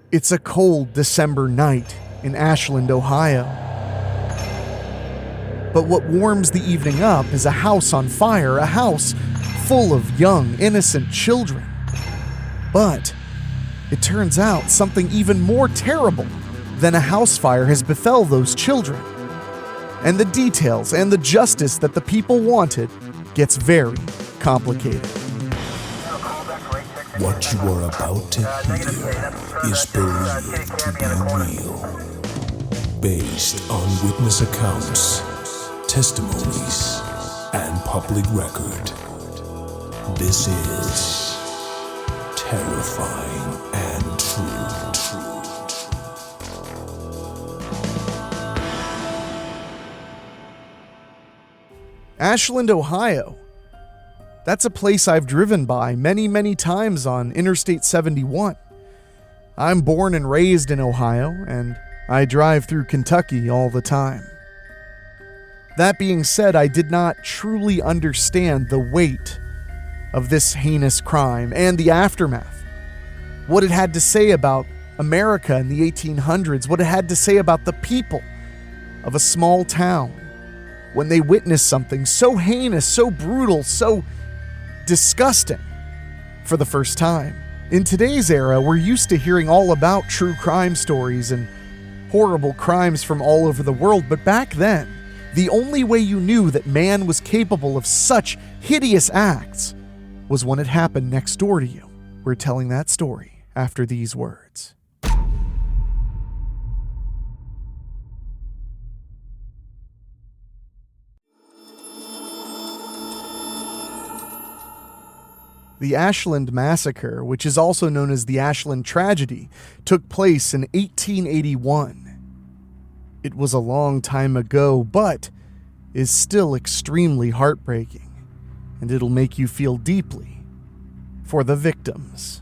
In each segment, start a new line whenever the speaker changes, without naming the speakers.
It's a cold December night in Ashland, Ohio. But what warms the evening up is a house on fire, a house full of young, innocent children. But it turns out something even more terrible than a house fire has befell those children. And the details and the justice that the people wanted gets very complicated.
What you are about to hear is believed to be real, based on witness accounts, testimonies, and public record. This is terrifying and true.
Ashland, Ohio. That's a place I've driven by many, many times on Interstate 71. I'm born and raised in Ohio, and I drive through Kentucky all the time. That being said, I did not truly understand the weight of this heinous crime and the aftermath. What it had to say about America in the 1800s, what it had to say about the people of a small town when they witnessed something so heinous, so brutal, so disgusting for the first time. In today's era, we're used to hearing all about true crime stories and horrible crimes from all over the world, but back then, the only way you knew that man was capable of such hideous acts was when it happened next door to you. We're telling that story after these words. The Ashland Massacre, which is also known as the Ashland Tragedy, took place in 1881. It was a long time ago, but is still extremely heartbreaking, and it'll make you feel deeply for the victims.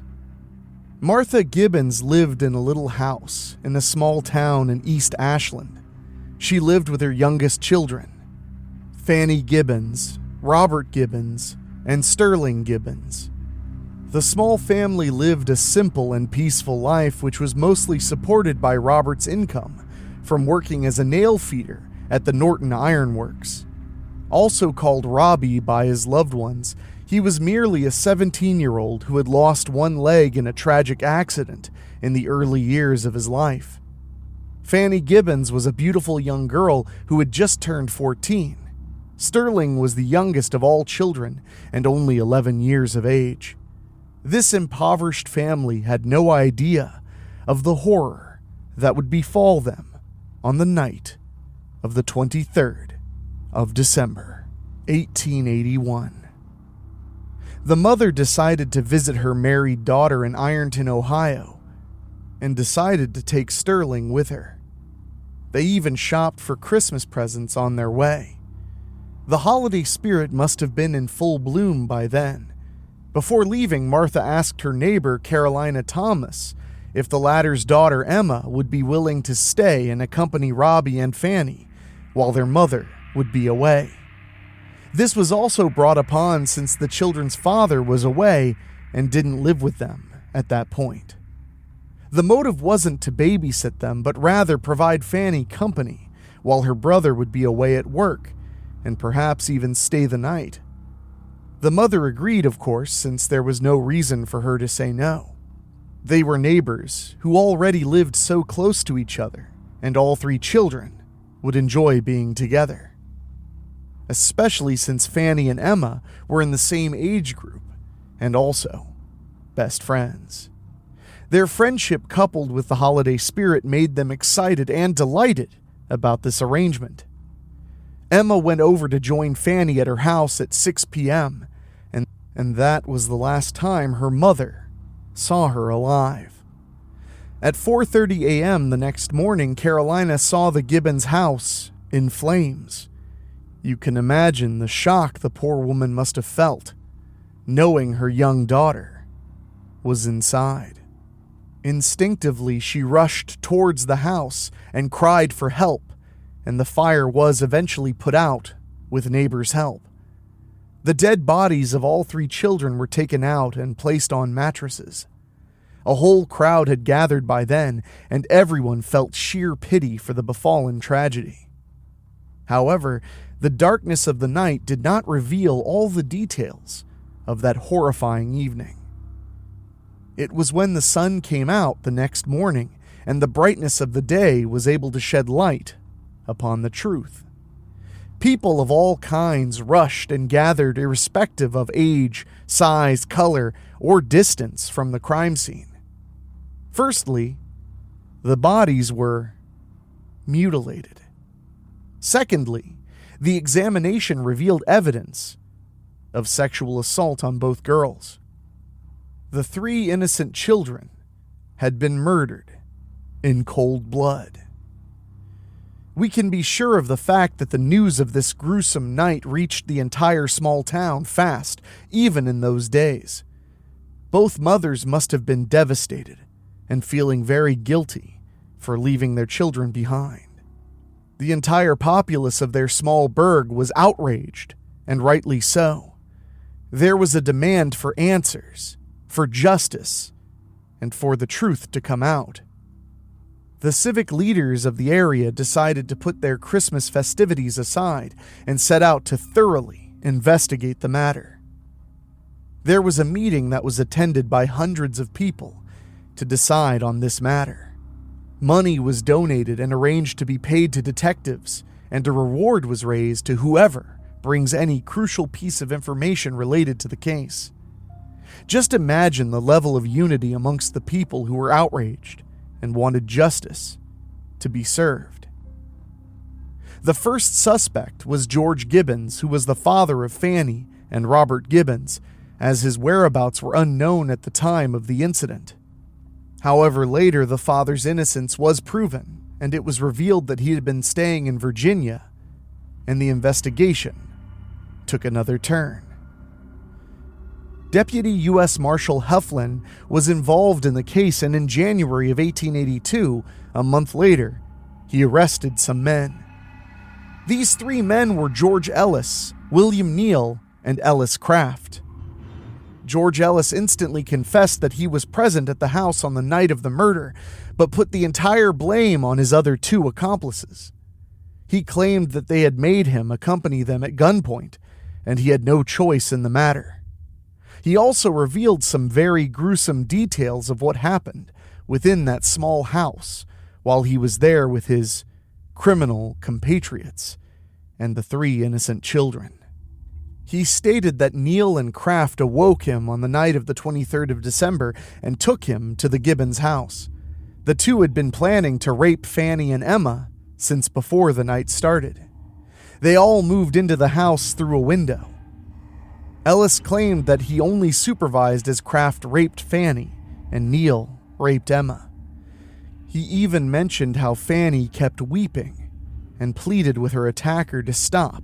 Martha Gibbons lived in a little house in a small town in East Ashland. She lived with her youngest children, Fanny Gibbons, Robert Gibbons, and Sterling Gibbons. The small family lived a simple and peaceful life, which was mostly supported by Robert's income from working as a nail feeder at the Norton Iron Works. Also called Robbie by his loved ones, he was merely a 17-year-old who had lost one leg in a tragic accident in the early years of his life. Fanny Gibbons was a beautiful young girl who had just turned 14. Sterling was the youngest of all children and only 11 years of age. This impoverished family had no idea of the horror that would befall them on the night of the 23rd of December, 1881. The mother decided to visit her married daughter in Ironton, Ohio, and decided to take Sterling with her. They even shopped for Christmas presents on their way. The holiday spirit must have been in full bloom by then. Before leaving, Martha asked her neighbor, Carolina Thomas, if the latter's daughter, Emma, would be willing to stay and accompany Robbie and Fanny while their mother would be away. This was also brought upon since the children's father was away and didn't live with them at that point. The motive wasn't to babysit them, but rather provide Fanny company while her brother would be away at work, and perhaps even stay the night. The mother agreed, of course, since there was no reason for her to say no. They were neighbors who already lived so close to each other, and all three children would enjoy being together. Especially since Fanny and Emma were in the same age group, and also best friends. Their friendship coupled with the holiday spirit made them excited and delighted about this arrangement. Emma went over to join Fanny at her house at 6 p.m., and that was the last time her mother saw her alive. At 4:30 a.m. the next morning, Carolina saw the Gibbons house in flames. You can imagine the shock the poor woman must have felt, knowing her young daughter was inside. Instinctively, she rushed towards the house and cried for help, and the fire was eventually put out with neighbors' help. The dead bodies of all three children were taken out and placed on mattresses. A whole crowd had gathered by then, and everyone felt sheer pity for the befallen tragedy. However, the darkness of the night did not reveal all the details of that horrifying evening. It was when the sun came out the next morning, and the brightness of the day was able to shed light upon the truth. People of all kinds rushed and gathered irrespective of age, size, color, or distance from the crime scene. Firstly, the bodies were mutilated. Secondly, the examination revealed evidence of sexual assault on both girls. The 3 innocent children had been murdered in cold blood. We can be sure of the fact that the news of this gruesome night reached the entire small town fast, even in those days. Both mothers must have been devastated and feeling very guilty for leaving their children behind. The entire populace of their small burg was outraged, and rightly so. There was a demand for answers, for justice, and for the truth to come out. The civic leaders of the area decided to put their Christmas festivities aside and set out to thoroughly investigate the matter. There was a meeting that was attended by hundreds of people to decide on this matter. Money was donated and arranged to be paid to detectives, and a reward was raised to whoever brings any crucial piece of information related to the case. Just imagine the level of unity amongst the people who were outraged and wanted justice to be served. The first suspect was George Gibbons, who was the father of Fanny and Robert Gibbons, as his whereabouts were unknown at the time of the incident. However, later the father's innocence was proven, and it was revealed that he had been staying in Virginia, and the investigation took another turn. Deputy U.S. Marshal Heflin was involved in the case, and in January of 1882, a month later, he arrested some men. These 3 men were George Ellis, William Neal, and Ellis Craft. George Ellis instantly confessed that he was present at the house on the night of the murder, but put the entire blame on his other 2 accomplices. He claimed that they had made him accompany them at gunpoint, and he had no choice in the matter. He also revealed some very gruesome details of what happened within that small house while he was there with his criminal compatriots and the 3 innocent children. He stated that Neal and Kraft awoke him on the night of the 23rd of December and took him to the Gibbons house. The 2 had been planning to rape Fanny and Emma since before the night started. They all moved into the house through a window. Ellis claimed that he only supervised as Kraft raped Fanny and Neal raped Emma. He even mentioned how Fanny kept weeping and pleaded with her attacker to stop,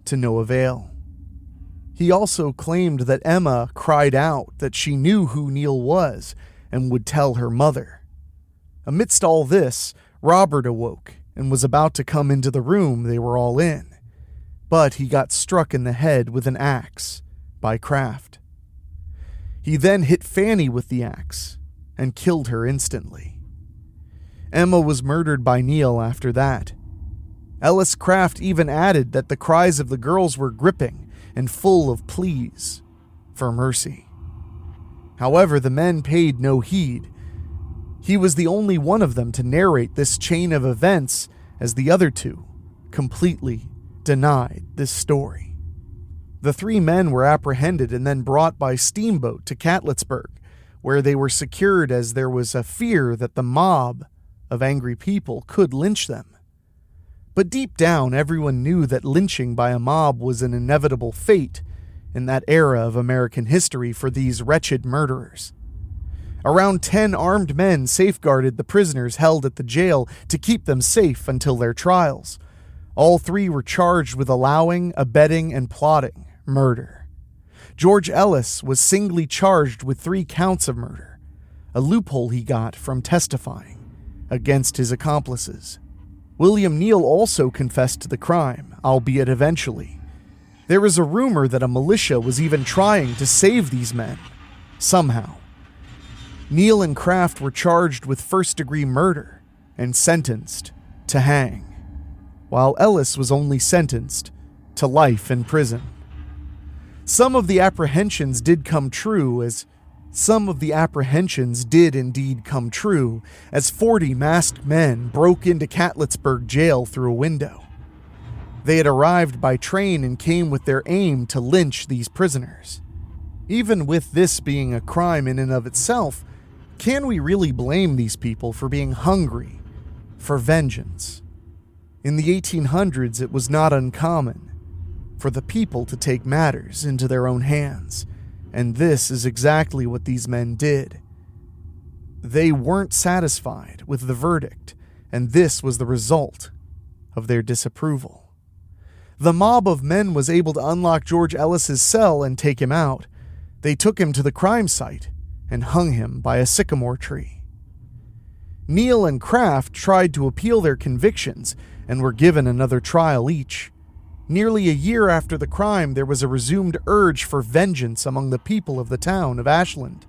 to no avail. He also claimed that Emma cried out that she knew who Neal was and would tell her mother. Amidst all this, Robert awoke and was about to come into the room they were all in, but he got struck in the head with an axe by Kraft. He then hit Fanny with the axe and killed her instantly. Emma was murdered by Neal after that. Ellis Craft even added that the cries of the girls were gripping and full of pleas for mercy. However, the men paid no heed. He was the only one of them to narrate this chain of events, as the other 2 completely denied this story. The 3 men were apprehended and then brought by steamboat to Catlettsburg, where they were secured as there was a fear that the mob of angry people could lynch them. But deep down, everyone knew that lynching by a mob was an inevitable fate in that era of American history for these wretched murderers. Around 10 armed men safeguarded the prisoners held at the jail to keep them safe until their trials. All 3 were charged with allowing, abetting, and plotting murder. George Ellis was singly charged with 3 counts of murder, a loophole he got from testifying against his accomplices. William Neal also confessed to the crime, albeit eventually. There is a rumor that a militia was even trying to save these men, somehow. Neal and Kraft were charged with first-degree murder and sentenced to hang, while Ellis was only sentenced to life in prison. Some of the apprehensions did indeed come true as 40 masked men broke into Catlettsburg jail through a window. They had arrived by train and came with their aim to lynch these prisoners. Even with this being a crime in and of itself, can we really blame these people for being hungry for vengeance? In the 1800s, it was not uncommon for the people to take matters into their own hands, and this is exactly what these men did. They weren't satisfied with the verdict, and this was the result of their disapproval. The mob of men was able to unlock George Ellis's cell and take him out. They took him to the crime site and hung him by a sycamore tree. Neal and Kraft tried to appeal their convictions and were given another trial each. Nearly a year after the crime, there was a resumed urge for vengeance among the people of the town of Ashland.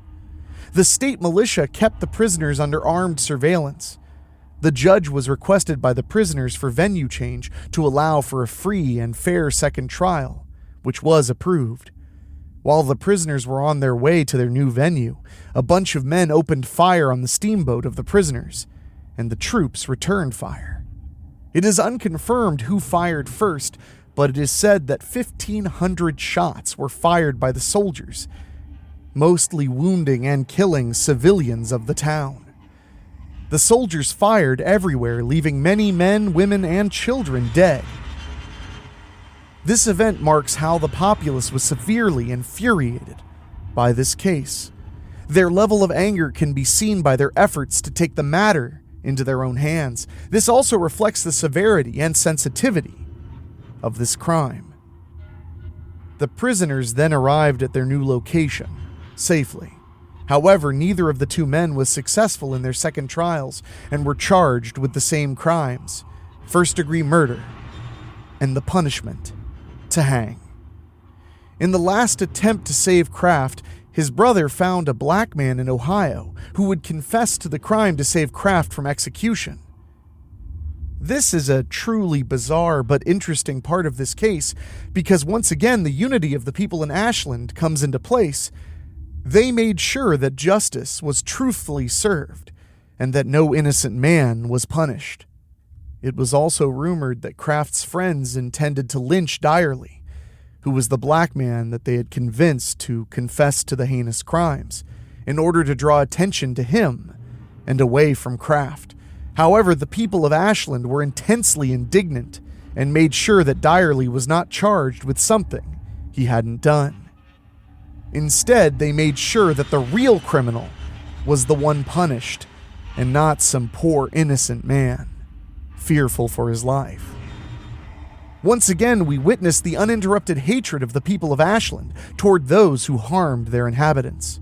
The state militia kept the prisoners under armed surveillance. The judge was requested by the prisoners for venue change to allow for a free and fair second trial, which was approved. While the prisoners were on their way to their new venue, a bunch of men opened fire on the steamboat of the prisoners, and the troops returned fire. It is unconfirmed who fired first, but it is said that 1,500 shots were fired by the soldiers, mostly wounding and killing civilians of the town. The soldiers fired everywhere, leaving many men, women, and children dead. This event marks how the populace was severely infuriated by this case. Their level of anger can be seen by their efforts to take the matter into their own hands. This also reflects the severity and sensitivity of this crime. The prisoners then arrived at their new location safely. However, neither of the two men was successful in their second trials and were charged with the same crimes, first-degree murder, and the punishment to hang. In the last attempt to save Kraft, his brother found a black man in Ohio who would confess to the crime to save Kraft from execution. This is a truly bizarre but interesting part of this case because once again the unity of the people in Ashland comes into place. They made sure that justice was truthfully served and that no innocent man was punished. It was also rumored that Kraft's friends intended to lynch Dyerly, who was the black man that they had convinced to confess to the heinous crimes, in order to draw attention to him and away from Kraft. However, the people of Ashland were intensely indignant and made sure that Dyerly was not charged with something he hadn't done. Instead, they made sure that the real criminal was the one punished and not some poor innocent man, fearful for his life. Once again, we witnessed the uninterrupted hatred of the people of Ashland toward those who harmed their inhabitants.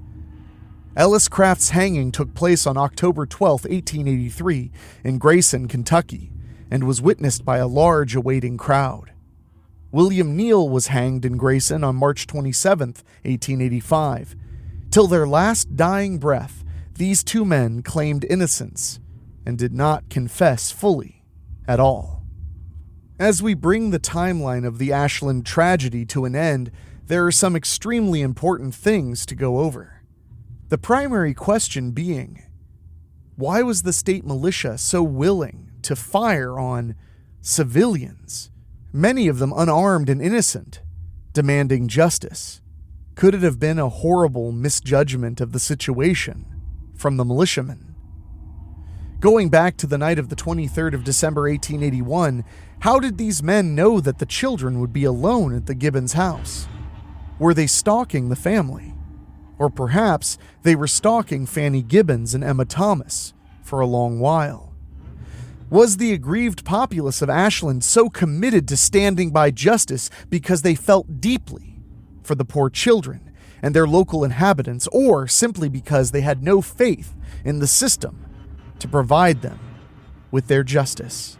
Ellis Kraft's hanging took place on October 12, 1883, in Grayson, Kentucky, and was witnessed by a large awaiting crowd. William Neal was hanged in Grayson on March 27, 1885. Till their last dying breath, these two men claimed innocence and did not confess fully at all. As we bring the timeline of the Ashland tragedy to an end, there are some extremely important things to go over. The primary question being, why was the state militia so willing to fire on civilians, many of them unarmed and innocent, demanding justice? Could it have been a horrible misjudgment of the situation from the militiamen? Going back to the night of the 23rd of December 1881, how did these men know that the children would be alone at the Gibbons house? Were they stalking the family? Or perhaps they were stalking Fanny Gibbons and Emma Thomas for a long while. Was the aggrieved populace of Ashland so committed to standing by justice because they felt deeply for the poor children and their local inhabitants, or simply because they had no faith in the system to provide them with their justice?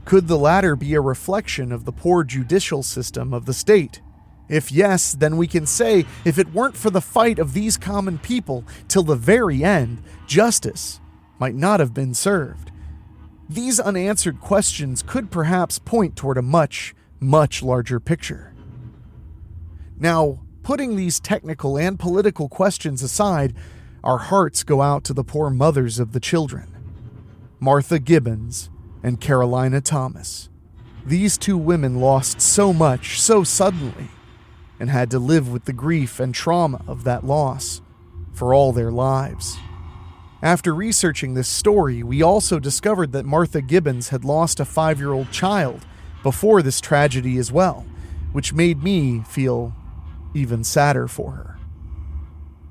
Could the latter be a reflection of the poor judicial system of the state If yes, then we can say if it weren't for the fight of these common people till the very end, justice might not have been served. These unanswered questions could perhaps point toward a much, much larger picture. Now, putting these technical and political questions aside, our hearts go out to the poor mothers of the children, Martha Gibbons and Carolina Thomas. These two women lost so much so suddenly and had to live with the grief and trauma of that loss for all their lives. After researching this story, we also discovered that Martha Gibbons had lost a 5-year-old child before this tragedy as well, which made me feel even sadder for her.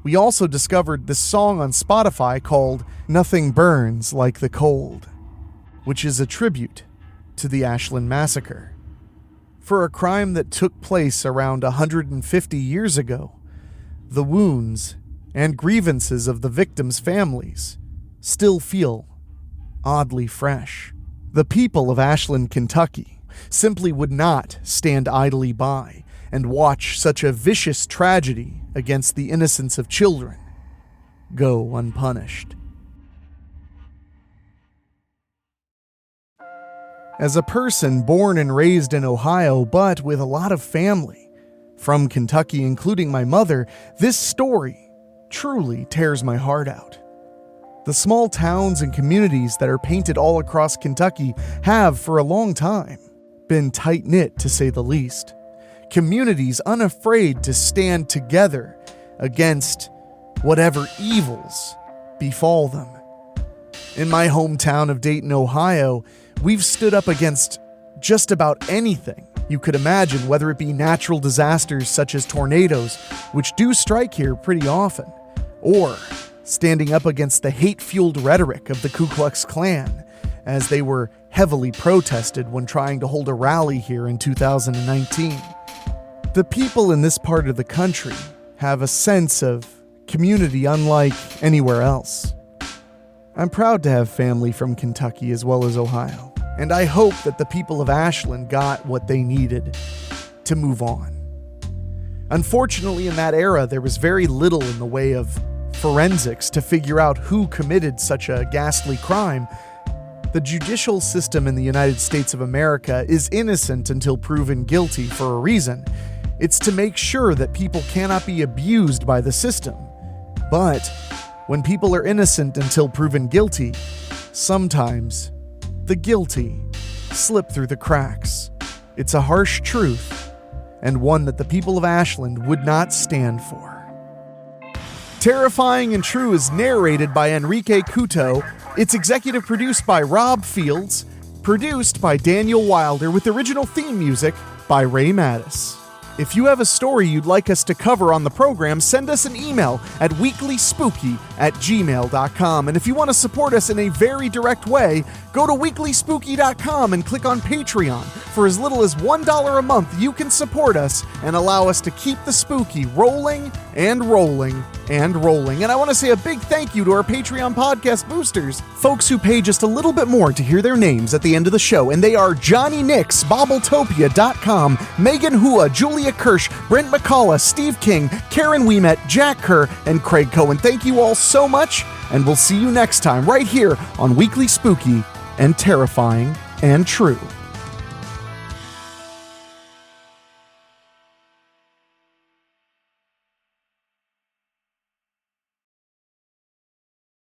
We also discovered this song on Spotify called Nothing Burns Like the Cold, which is a tribute to the Ashland Massacre. For a crime that took place around 150 years ago, the wounds and grievances of the victims' families still feel oddly fresh. The people of Ashland, Kentucky simply would not stand idly by and watch such a vicious tragedy against the innocence of children go unpunished. As a person born and raised in Ohio, but with a lot of family from Kentucky, including my mother, this story truly tears my heart out. The small towns and communities that are painted all across Kentucky have, for a long time, been tight-knit to say the least. Communities unafraid to stand together against whatever evils befall them. In my hometown of Dayton, Ohio, we've stood up against just about anything you could imagine, whether it be natural disasters such as tornadoes, which do strike here pretty often, or standing up against the hate-fueled rhetoric of the Ku Klux Klan, as they were heavily protested when trying to hold a rally here in 2019. The people in this part of the country have a sense of community unlike anywhere else. I'm proud to have family from Kentucky as well as Ohio, and I hope that the people of Ashland got what they needed to move on. Unfortunately, in that era, there was very little in the way of forensics to figure out who committed such a ghastly crime. The judicial system in the United States of America is innocent until proven guilty for a reason. It's to make sure that people cannot be abused by the system. But when people are innocent until proven guilty, sometimes the guilty slip through the cracks. It's a harsh truth, and one that the people of Ashland would not stand for. Terrifying and True is narrated by Enrique Couto. It's executive produced by Rob Fields, produced by Daniel Wilder, with original theme music by Ray Mattis. If you have a story you'd like us to cover on the program, send us an email at weeklyspooky@gmail.com. And if you want to support us in a very direct way, go to weeklyspooky.com and click on Patreon. For as little as $1 a month, you can support us and allow us to keep the spooky rolling and rolling and rolling. And I want to say a big thank you to our Patreon podcast boosters, folks who pay just a little bit more to hear their names at the end of the show. And they are Johnny Nix, Bobbletopia.com, Megan Hua, Julia Kirsch, Brent McCullough, Steve King, Karen Weemet, Jack Kerr, and Craig Cohen. Thank you all so much, and we'll see you next time right here on Weekly Spooky and Terrifying and True.